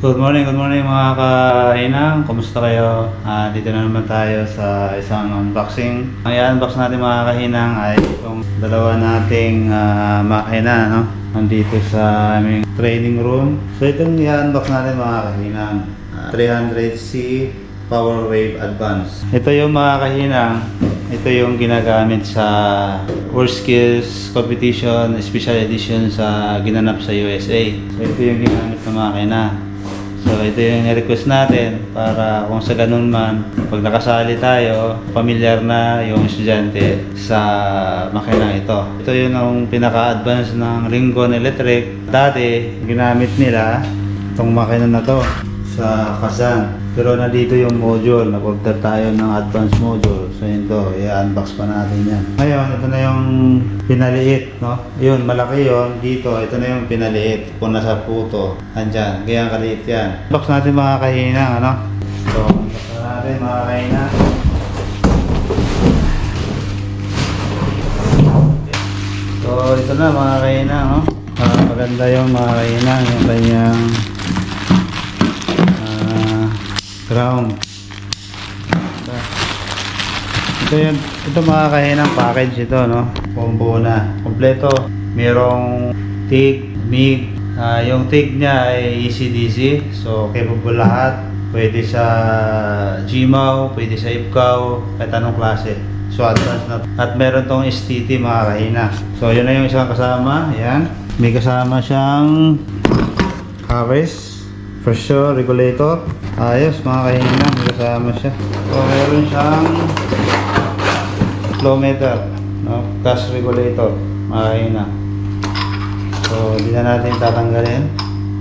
Good morning mga kainang. Kumusta kayo? Dito na naman tayo sa isang unboxing. Ang i-unbox natin mga kainang ay itong dalawa nating makina, no? Nandito sa aming training room. So itong i-unbox natin mga kainang, 300C Power Wave Advance. Ito yung mga kainang, ito yung ginagamit sa World Skills Competition Special Edition sa ginanap sa USA. So ito yung ginamit ng makina. So ito yung request natin para kung sa ganun man, pag nakasali tayo, familiar na yung estudyante sa makina ito. Ito yung ang pinaka-advance ng Ringon Electric. Dati, ginamit nila itong makina na to sa Kazan. Pero nandito yung module, nag-order tayo ng advanced module. So yun to, i-unbox pa natin yan. Ngayon, ito na yung pinaliit, no? Yun, malaki yun. Dito, ito na yung pinaliit. Kung nasa puto, andyan. Kaya kaliit yan. Unbox natin mga kahinang, ano? So, unbox natin mga kahinang. So, ito na mga kahinang, no? Maganda yung mga kahinang, yung kanyang ground. Ito mga kahinang package ito, no? Combo na. Kompleto. Merong TIG, MIG. Yung TIG niya ay ECDC. So, capable lahat. Pwede sa GMAW, pwede sa IPCAW, kahit anong klase. So, advance na. At meron tong STT mga kahinang. So, yun na yung isang kasama. Ayan. May kasama siyang harvest, pressure regulator. Ayos mga kahinang, may kasama siya. So meron siyang flow meter, no? Gas regulator mga kahinang. So hindi na natin tatanggalin.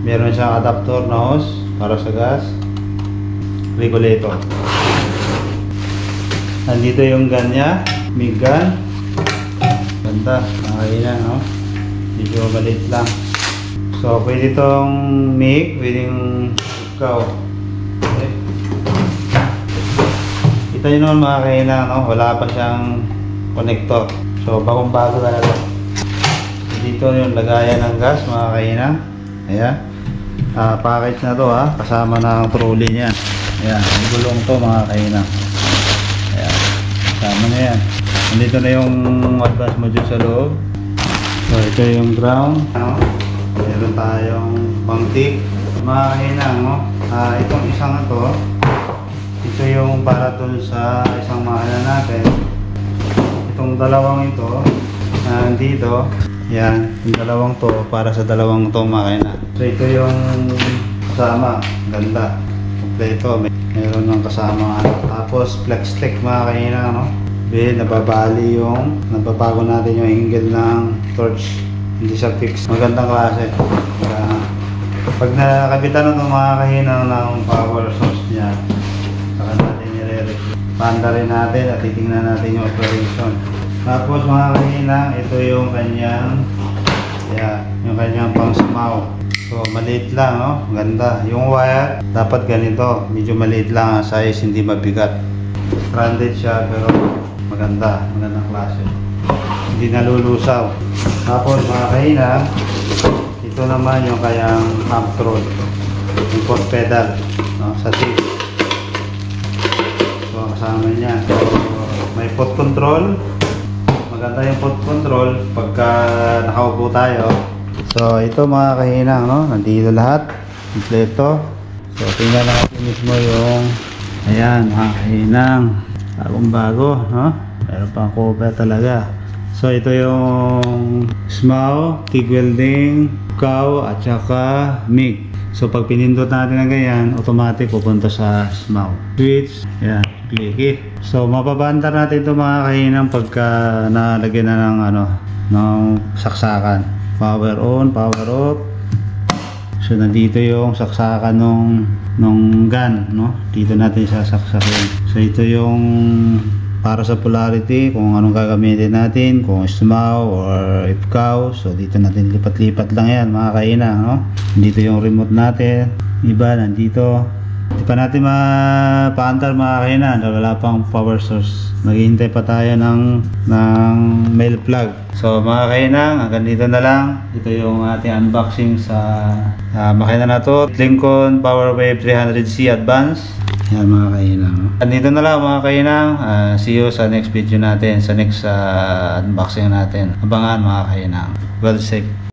Meron siyang adapter na hose para sa gas regulator. Nandito yung gun niya, MIG gun. Ganda mga kahinang, no? Medyo maliit lang. So pwede itong MIG, pwedeng ikaw. Kita nyo naman mga kahinang, no? Wala pa siyang connector. So bagong bago talaga. Dito yung lagayan ng gas mga kahinang. Ayan. Package na to ha. Kasama na ang trolley niya. Ayan. May gulong to mga kahinang. Ayan. Kasama na yan. Nandito na yung advance module sa loob. So ito yung ground, no? Meron tayong pang-tick mga kahinang, no? Itong isang ito, ito yung para dun sa isang makina natin. Itong dalawang ito nandito, yan, yung dalawang to para sa dalawang to makina. So ito yung kasama, ganda, kompleto, meron ng kasama. Tapos flex stick mga kahinang, no? Nababali yung, nababago natin yung angle ng torch, hindi siya fix. Magandang klase. Pag nakabitan ng mga kahinang ng power source niya, saka natin nire-review. Panda rin natin at titingnan natin yung operation. Tapos mga kahinang, ito yung kanyang yung kanyang pang-sumaw. So maliit lang, no? Ganda. Yung wire, dapat ganito. Medyo maliit lang ang size, hindi mabigat. Stranded siya pero maganda. Magandang klase. Hindi nalulusaw. Tapos mga kahinang, ito naman yung kayang amp control, yung foot pedal, no, sa seat. So kasama niya. So, may foot control. Maganda yung foot control pagka nakaupo tayo. So ito mga kahinang, no, nandito lahat kompleto. So tingnan natin mismo yung ayan mga kahinang, bagong bago, no? Meron pang cover talaga. So ito yung SMAW, TIG welding, IPCAW at saka MIG. So pag pinindot natin ng ganyan, automatic pupunta sa SMAW. Switch, yan, clicky. So mapabandar natin ito mga kahinang pagka nalagyan na ng ng saksakan. Power on, power off. So nandito yung saksakan nung gun, no? Dito natin sasaksakin. So ito yung para sa polarity, kung anong gagamitin natin, kung SMAW or IPCAW. So dito natin lipat-lipat lang yan mga kahinang, no? Dito yung remote natin, iba nandito. Hindi pa natin mapaantar mga kahinan dahil wala pang power source. Maghihintay pa tayo ng mail plug. So mga kahinang, hanggang dito na lang. Ito yung ating unboxing sa makina na to, Lincoln PowerWave 300C Advance. Yan mga kahinang. Dito na lang mga kahinang. See you sa next video natin, sa next unboxing natin. Abangan mga kahinang. Well safe.